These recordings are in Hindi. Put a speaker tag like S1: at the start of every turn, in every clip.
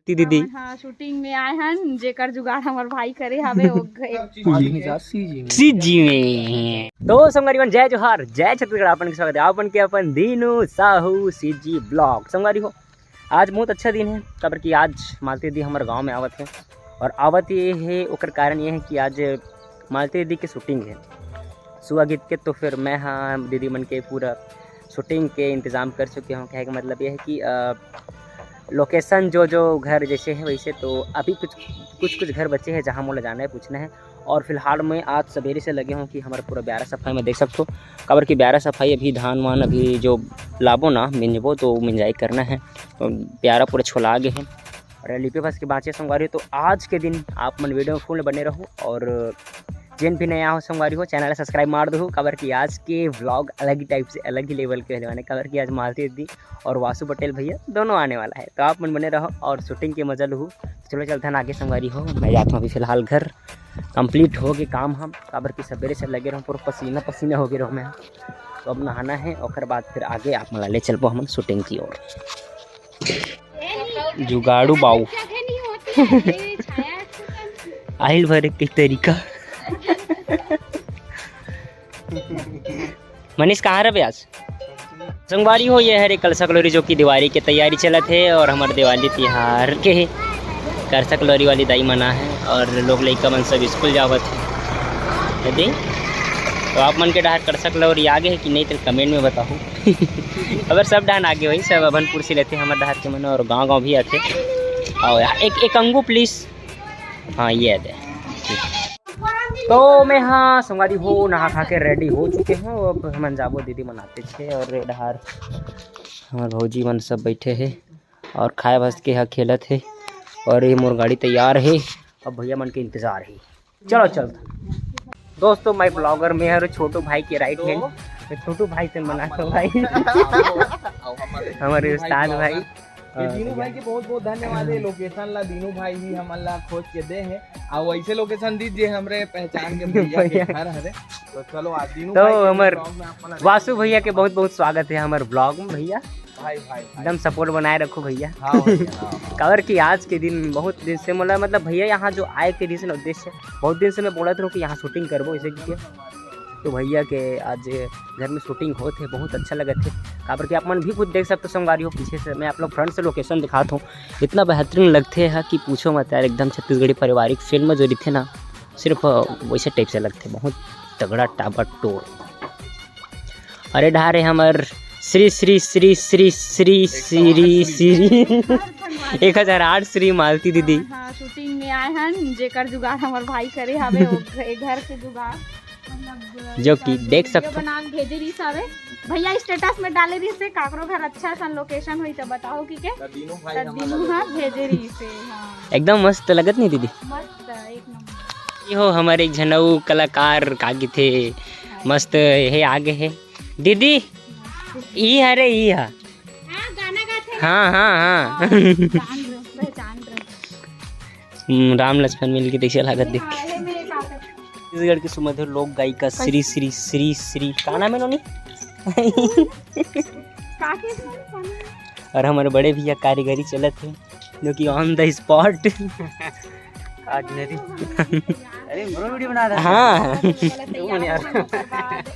S1: दीदी
S2: हाँ शूटिंग में आए हैं जेकर जुगाड़ हमार भाई करे हवे
S1: सीजी में। तो संगवारी जय जोहार जय छत्तीसगढ़, अपन के स्वागत है अपन के अपन दीनू साहू सीजी ब्लॉग। संगवारी हो आज बहुत अच्छा दिन है, खबर कि आज मालती दीदी हमारे गांव में आवत है। और आवत ये है ओकर कारण ये है कि आज मालती दीदी की शूटिंग है सुबह गीत के। तो फिर मैं हाँ दीदी मन के पूरा शूटिंग के इंतज़ाम कर चुके हूँ। कहने का मतलब ये है कि लोकेशन जो घर जैसे है वैसे, तो अभी कुछ घर बचे हैं जहाँ मुझे जाना है पूछना है। और फिलहाल मैं आज सवेरे से लगे हूँ कि हमारा पूरा ब्यारा सफाई में देख सकते हो। खबर की ब्यारा सफाई अभी धान वान अभी जो लाबो ना मिंजबो तो मिंजाई करना है। तो ब्यारा पूरा छोला आगे है और लिपे बस के बाँचे संगवारी। तो आज के दिन आप मन वीडियो में फुल बने रहो और जिन भी नया हो संगवारी हो चैनल सब्सक्राइब मार दो। खबर की आज के व्लॉग अलग ही टाइप से अलग ही लेवल के होने वाले। खबर की आज मालती दीदी और वासु पटेल भैया दोनों आने वाला है, तो आप मन बने रहो और शूटिंग के मजा लो। चलो चलते हैं आगे संगवारी हो। मैं जाता हूँ अभी फिलहाल घर, कंप्लीट हो गए काम हम। खबर की सवेरे से लगे रहो, पूरा पसीना पसीना हो गए रहो मैं। तो अब नहाना है और बाद फिर आगे आप मला ले चलबो हम शूटिंग की ओर। जुगाड़ू बाऊ आहिल भरे के तरीका। मनीष कहाँ रहे आज संगवारी हो? ये है कलसा कलोरी जो कि दिवाली की तैयारी चलत है और हमारे दिवाली तिहार के है कलसा कलोरी वाली दाई मना है और लोग लड़का मन सब स्कूल जावत है यदि। तो आप मन के डहार कलसा कलोरी आगे है कि नहीं तो कमेंट में बताओ। अगर सब डहान आगे वही सब अभनपुर से लेते हैं हमारे डहार के मन और गाँव भी आते। और एक अंगू प्लीज़। हाँ ये है। तो मैं हाँ संगवारी हो नहा खा के रेडी हो चुके हैं। अब हम जाबो दीदी मनाते थे और डहार हमारे भौजी मन सब बैठे हैं और खाए बस के यहाँ खेलत है। और ये मोर गाड़ी तैयार है, अब भैया मन के इंतज़ार है। चलो चलता दोस्तों, मैं ब्लॉगर में हर छोटू भाई के राइट हैंड, मैं छोटू भाई से मनाता हूँ भाई। हमारे उस्ताद भाई
S3: दीनू भाई के बहुत बहुत धन्यवाद है। लोकेशन ला दीनू भाई ही हमला खोज के दे है और वैसे लोकेशन दीजिए हमरे पहचान के भैया के घर है। तो चलो आज दीनू
S1: तो
S3: भाई
S1: हमार वासु भैया के बहुत बहुत स्वागत है हमारे ब्लॉग में। भैया
S3: भाई
S1: एकदम सपोर्ट बनाए रखो भैया।
S3: हाँ
S1: खबर कि आज के दिन बहुत दिन से मतलब भैया यहाँ जो आए के रीजन उद्देश्य बहुत दिन से मैं बोला था कि यहाँ शूटिंग करबो इसे किया। तो भैया के आज घर में शूटिंग होते बहुत अच्छा लगा थे। खबर कि आप मन भी खुद देख सकते हो संगवारी हो। पीछे से मैं आप लोग फ्रंट से लोकेशन दिखाता हूँ, इतना बेहतरीन लगते हैं कि पूछो मत यार। एकदम छत्तीसगढ़ी पारिवारिक फिल्म जो थे ना सिर्फ वैसे टाइप से लगते, बहुत तगड़ा टाबा टोर। अरे ढारे हमार श्री श्री श्री श्री श्री श्री श्री 1008 श्री मालती दीदी
S2: हाँ शूटिंग में आए हैं जेकर जुगाड़ हमार भाई करे हवे घर के जुगाड़
S1: जो कि देख सकते हो
S2: बना भेजे रही सारे भैया स्टेटस में डाले रही से काकरो घर अच्छा सन लोकेशन हुई तो बताओ कि के दीनू हाँ भेजे रही से। हाँ
S1: एकदम मस्त लगत नहीं दीदी?
S2: मस्त एक नंबर।
S1: ये हो हमारे एक झनऊ कलाकार कागी थे मस्त है आगे है दीदी। ई अरे ई हा
S2: गाना गाते
S1: हाँ हाँ हाँ
S2: पहचान
S1: राम लक्ष्मण मिल के देखिए लागत देख
S2: रहे मेरे काका
S1: छत्तीसगढ़ की सुमधुर लोक गायिका श्री श्री श्री श्री का नाम है नोनी। और हमारे बड़े भैया कारीगरी चलत है जो कि ऑन द स्पॉट आज मेरी
S3: अरे मोरो वीडियो बना रहा
S1: हाँ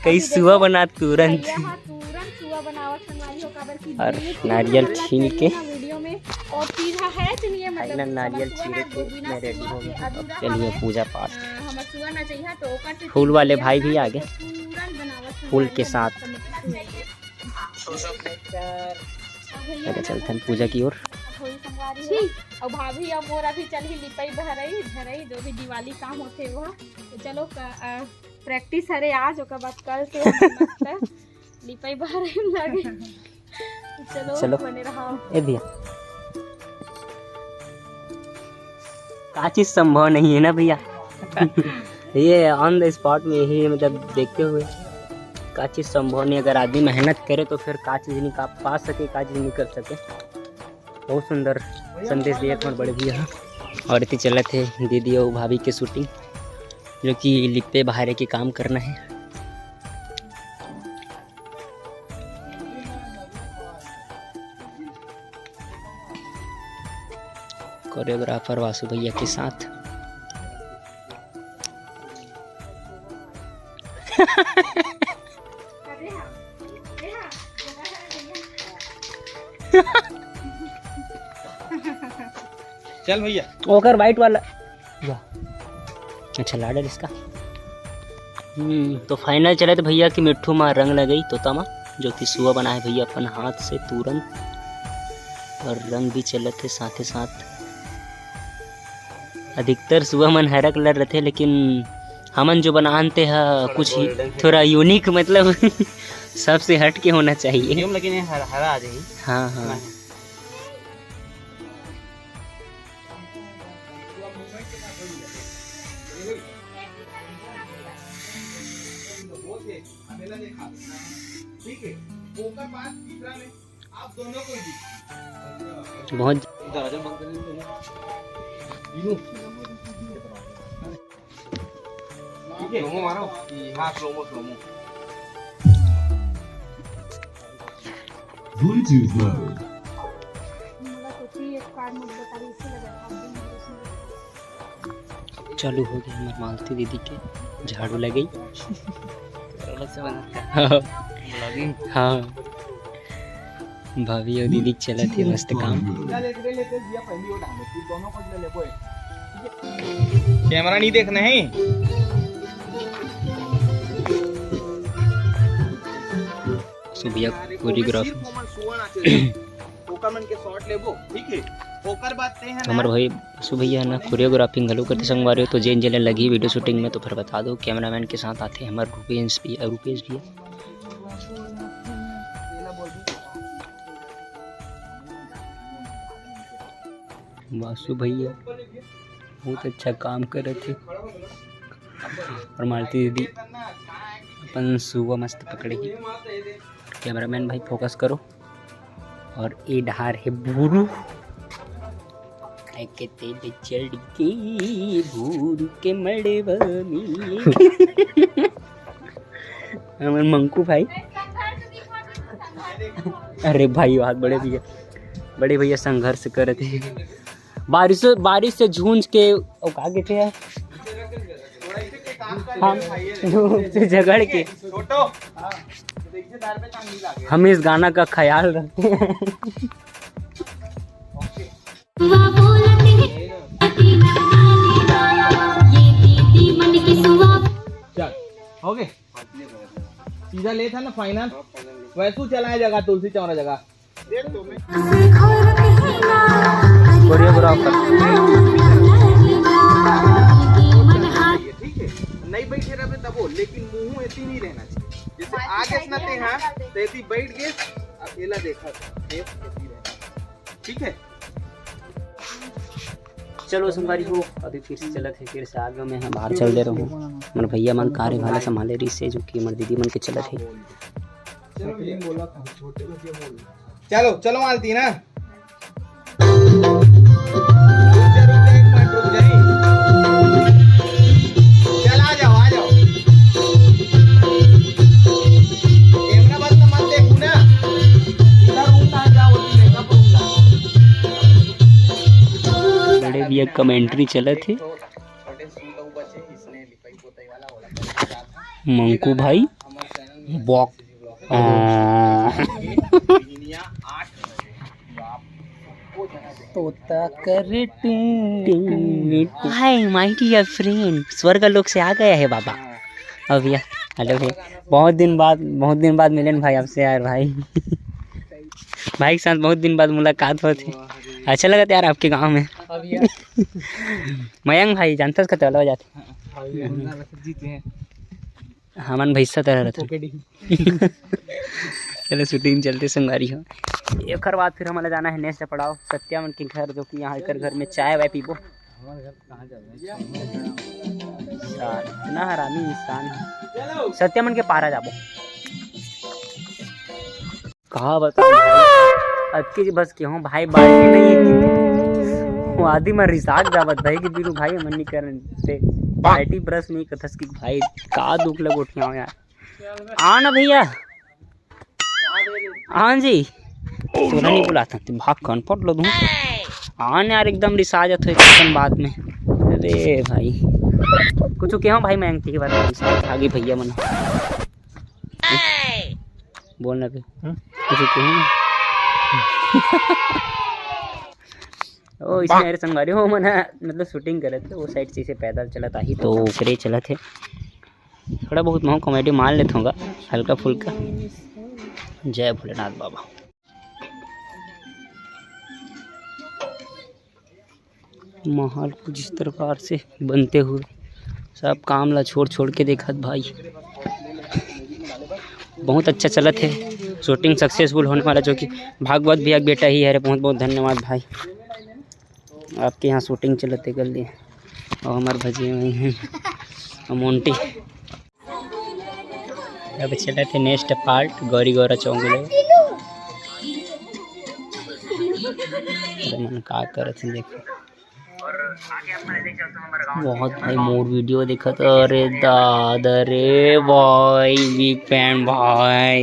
S1: कई सुबह बना तुरंत और नारियल छील के नारियल छील के मैं रेडी हो गया। अब चलिए पूजा पाठ। फूल वाले भाई भी आ गए फूल के साथ। चलते हैं पूजा की ओर।
S2: और भाभी और मोर अभी चल ही लिपाई भरई जो भी दिवाली काम होते वो। तो चलो प्रैक्टिस हरे आज ओकर बाद कल से लिपाई भरई लगे। चलो बने रहो
S1: ए भैया का चीज संभव नहीं है ना भैया। ये ऑन द स्पॉट में यही मतलब देखते हुए का चीज संभव नहीं। अगर आदमी मेहनत करे तो फिर का चीज नहीं पा सके, का चीज नहीं कर सके। बहुत सुंदर संदेश दिया तुम्हारे बड़े भैया। और इतनी चलत है दीदी और भाभी के शूटिंग जो कि लिपे बहारे के काम करना है। कोरियोग्राफर वासु भैया के साथ।
S3: चल भैया
S1: ओकर वाइट वाला अच्छा लाडल इसका। तो फाइनल चले तो भैया कि मिट्ठू माँ रंग लगई तोता माँ, जो कि सुआ बना है भैया अपन हाथ से तुरंत, और रंग भी चलत है साथ साथ। अधिकतर सुआ मन हरा कलर रहते, लेकिन हमन जो बनाते हैं कुछ थोड़ा यूनिक, मतलब सबसे हट के होना चाहिए।
S3: लेकिन हरा आ जाएगी।
S1: हाँ हाँ
S3: ठीक है, पोकर पास तीसरा में आप दोनों को ही
S1: बहुत
S3: स्लोमो मारो। हाँ स्लोमो
S4: Bluetooth mode.
S1: चालू हो गया हमारे मालती दीदी के झाड़ू लग गई। हाँ भाभी और दीदी चला थे मस्त काम।
S3: कैमरा नहीं देखना है।
S1: सुबिया कोरियोग्राफी हमारे भाई सुबह ना कोरियोग्राफी घलो करते संगवारी हो, तो जेन जेन लगी वीडियो शूटिंग में तो फिर बता दो। कैमरामैन के साथ आते हैं हमारे रूपेश भी है। वासु भैया बहुत अच्छा काम कर रहे थे, और मालती दीदी अपन सुबह मस्त पकड़ेगी। कैमरामैन भाई फोकस करो। और ये डहार है बूरू के तेल चढ़ के बूरू के मड़वा में। हमारे मंकू भाई, अरे भाई बात बड़े भैया संघर्ष कर रहे थे बारिश से झूंझ के आगे थे हम से झगड़ के। हम इस गाना का ख्याल रखते हैं।
S3: चल हो गए, सीधा ले था ना फाइनल। वैसू चला है जगह तुलसी चौरा जगह।
S1: कोरियोग्राफर
S3: ठीक है, नहीं बैठे रहे तबो, लेकिन मुंह ऐसी नहीं रहना चाहिए। जैसे आगे नते हैं तो ऐसी बैठ गए अकेला देखा ठीक है।
S1: चलो संगवारी हो, अभी फिर से चलत है, फिर से आगे में हम बाहर चल दे रहा हूँ। मन भैया मन कार्य वाला संभाले रही से, जो कि मन दीदी मन के चलत है।
S3: चलो चलो मालती ना चल आ जाओ कैमरा बंद मत देखू ना, इधर रूम ना जाओ, मेकअप रूम ला।
S1: बड़े भैया कमेंट्री चलत है। मंकू भाई बॉक तोता करे हाय माय डियर फ्रेंड, स्वर्ग लोक से आ गया है बाबा। अब भैया हेलो भैया, बहुत दिन बाद मिले भाई आपसे यार। भाई के साथ बहुत दिन बाद मुलाकात होती, अच्छा लगा था यार आपके गांव में। मयंक भाई जानता कते वाला जाते हमन भैसा तरह रहते। चलो शूटिंग चलते संगवारी हो। एक बाद फिर हमारा जाना है नेक्स्ट पड़ाव सत्या मन के घर, जो कि यहाँ कर घर में चाय वाय पीबो। इतना हरामी इंसान है। सत्या मन के पारा जाबो, कहा बताओ अक्की जी बस क्यों भाई बाल्टी नहीं है वो आदि में रिसाक जावत भाई कि बीरू भाई मन नहीं करते पार्टी ब्रश नहीं कथस की भाई का दुख लगो उठिया यार। आ ना भैया, हाँ जी तोरा नहीं बुलाता भाग कौन पट लो दूँ। हाँ यार एकदम रिसा जात हो एक बात में। अरे भाई कुछ क्यों भाई मांगती है बात आगे भैया मन बोलना पे कुछ क्यों ओ इसमें मेरे संगवारी हो मना मतलब शूटिंग करे थे वो साइड से पैदल चला था ही तो करे चला थे थोड़ा बहुत मैं कॉमेडी मान लेता हूँ हल्का फुल्का। जय भोलेनाथ बाबा। माहौल कुछ इस प्रकार से बनते हुए सब काम ला छोड़ के देखत भाई बहुत अच्छा चलत है शूटिंग सक्सेसफुल होने वाला जो कि भागवत भैया बेटा ही है। बहुत बहुत धन्यवाद भाई आपके यहाँ शूटिंग चलते जल्दी और हमारे भजिए वही हैं मोन्टी। अब चले थे नेक्स्ट पार्ट गौरी गौरा चौंगले मन का करत हैं देखो बहुत भाई मोर वीडियो देखा था। अरे दादा रे भाई बिग फैन भाई